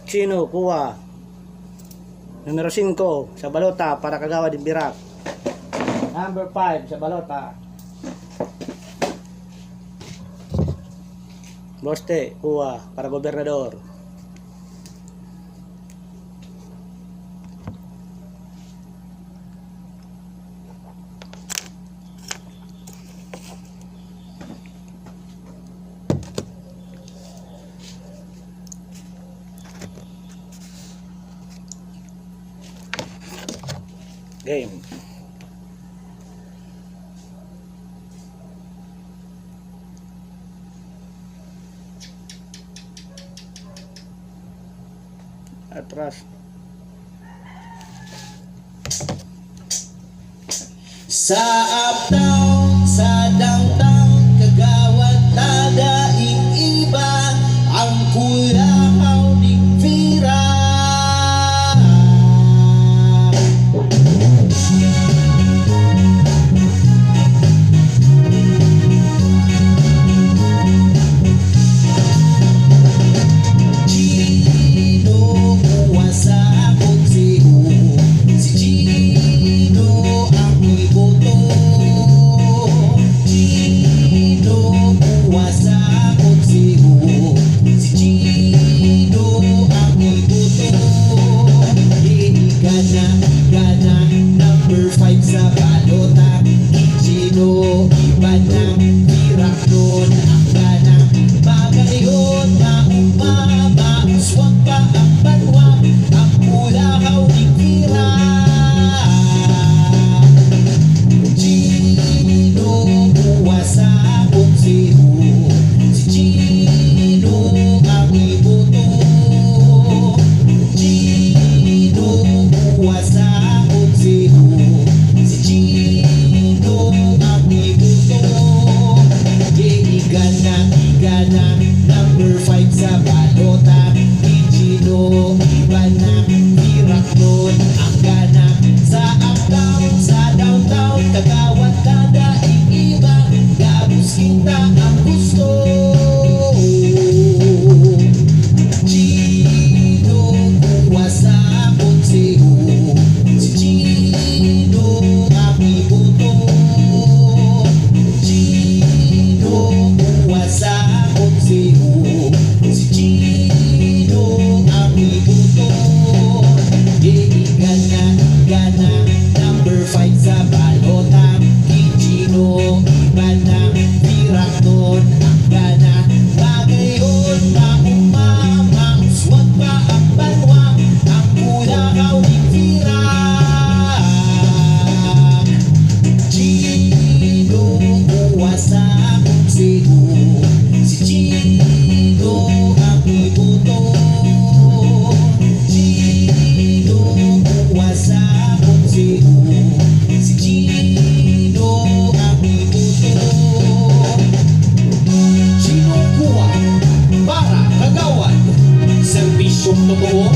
Chino, kuha. Numero 5 sa balota para kagawad ng birak. Number 5 sa balota. Boste, kuha para gobernador. Game. Atras. Sa uptown, sa downtown, kagawad na daing iba, ang kulahaw ning vira. Number 5 sa balota, Chino, iba ng birak nun ang gana. Magayon, maumama, swag pa ang banwa, ang kulahaw ng pira. Chino, buwa sa konseho, si Chino ang iboto. Chino, buwa sa konseho, si Chino ang iboto. Igana, number 5 sa balota, Chino, iba na, birak nun ang gana. Sa uptown, sa downtown, kagawad na daing iba, gabos kita ang gusto. Chino, buwa sa konseho, si Chino ang iboto. Chino, buwa sa konseho, si Chino ang iboto. Igana, number 5 sa balota, Chino, iba na, birak nun ang gana. Magayon, maumama, swag pa ang banwa, ang kulahaw ng pira. Chino, buwa sa konseho, si Chino ang iboto. Chino, buwa sa konseho, si Chino ang iboto. Chino, buwa para kagawad, serbisyong totoo,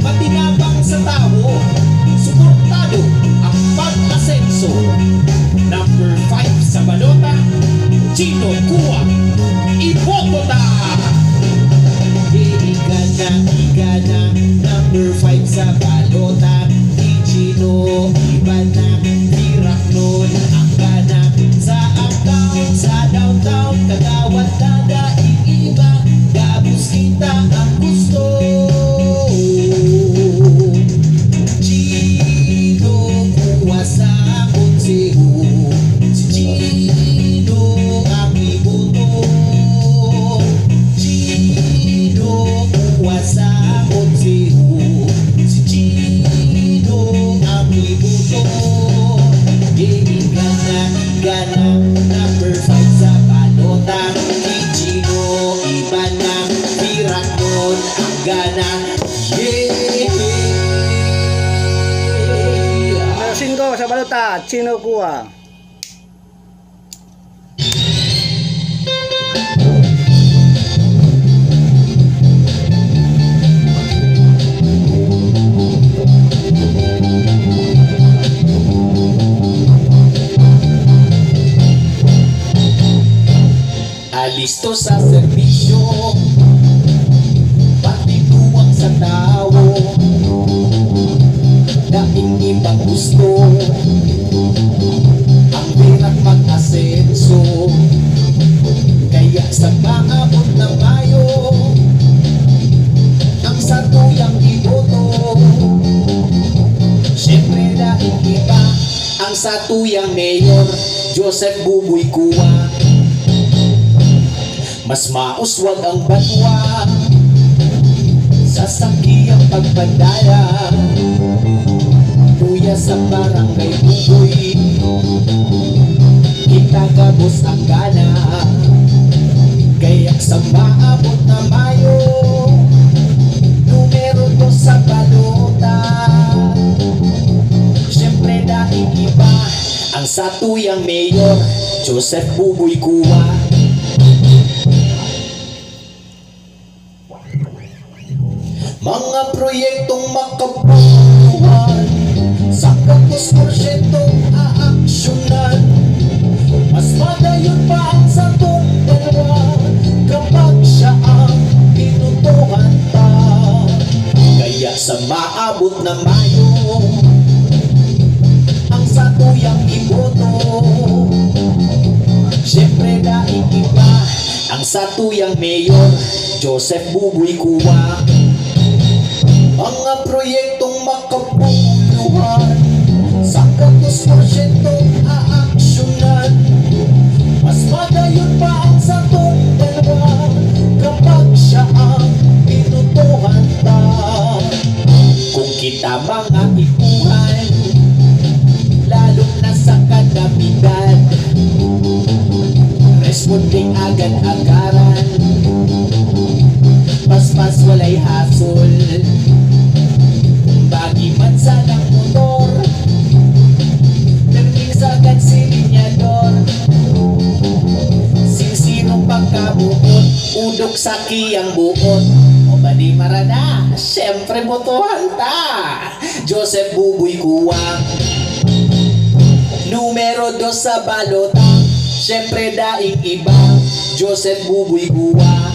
matinabang sa tao, suportado ang pag-asenso. Number 5 sa balota, Chino, kuha, iboto ta! Igana, number 5 sa balota, Chino, iba na, birak nun ang gana. Sa uptown, sa downtown, kagawad na daing iba, gabos kita ang gusto. Chino, kuha sa konseho, si Chino ang iboto. Chino, kuha sa konseho, si Chino ang iboto. Igana, number 5 sa balota, Chino, iba na, birak nun ang gana. Numero 5 sa balota, Chino, kuha. Alisto sa serbisyo, pati tuwang sa tao. bang gusto ang Birak mag-asenso? Kaya sa maabot na Mayo ang satuyang iboto. Siyempre dahil iba ang satuyang mayor, Joseph Buboy Kua. Mas mauswag ang batwa sa sakiyang pagpadala. Kuya sa barangay Buboy, kitagabos ang gana. Kaya sa maabot na Mayo, numero 2 sa balota. Siyempre dahil iba ang satuyang mayor, Joseph Buboy Kua. Mga proyektong makabuluhan, sa 100% aaksyonan. Mas madayon pa ang satong dalawa kapag siya ang pinutuhan ta. Kaya sa maabot na Mayo ang satuyang iboto. Siyempre dahil iba ang satuyang mayor, Joseph Buboy Kua. Mga proyektong makabuluhan, sa 100% aaksyonan. Mas madayon pa ang satong dalawa kapag siya ang pinutuhan ta. Kung kita mga ikuhan, lalo na sa kadamitan, responding agad-agaran, paspas walay hasol. Bagi man sanang motor, terming sagad si linyador. Sinsirong pagkabuot, udok sa kiyang buot. O bali marana, siyempre botohan ta, Joseph Buboy Kua. Numero 2 sa balota, siyempre daing iba, Joseph Buboy Kua.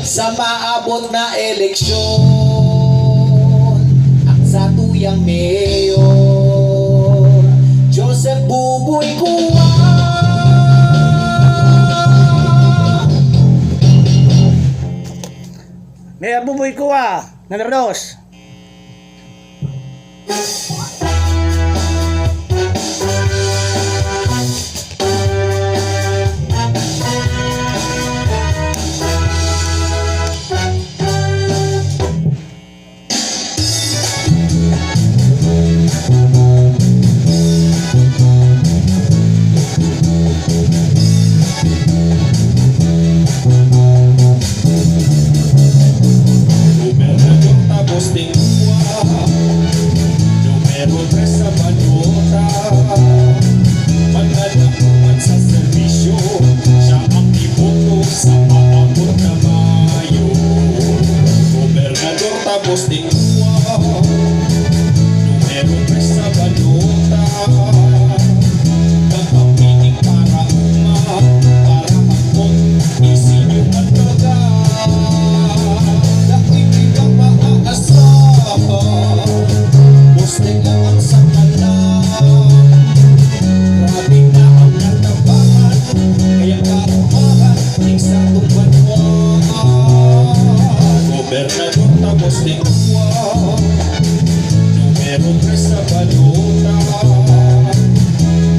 Sa maabot na eleksyon, ang satuyang mayor, Joseph Buboy Kua. Mayor Buboy Kua, numero 2. Posting numero 3 sa balota, kakapiling para para angkot, isinyo at baga. Dako'y bilang maaasahan, posting lang ang sakalan. Grabe na ang natabangan, kaya karumahan, ting sa tubanwan. Gobernador tapos ting Kua, numero 3 sa balota,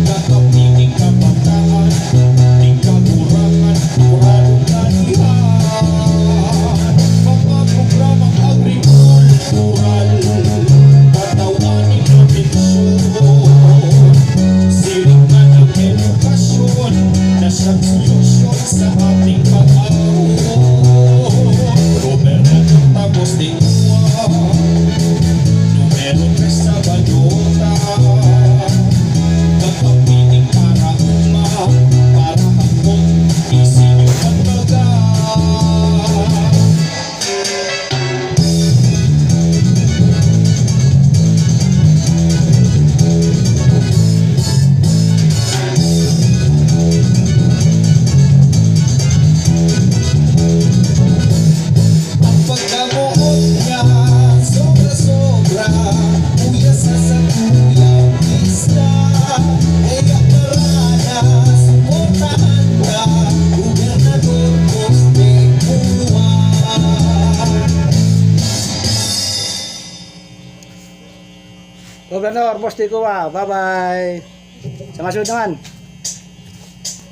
kakapiling kabataan, ting kaburangan, kuradong lanihan. Mga programang agrikultural, patawanin na pensyon, siringan ang edukasyon, na siyang solusyon sa ating pag-ahon. Gobernador tapos ting Kua, numero 3 sa balota, Gobernador, Boss Tikuwa. Bye-bye. Sa masunod naman.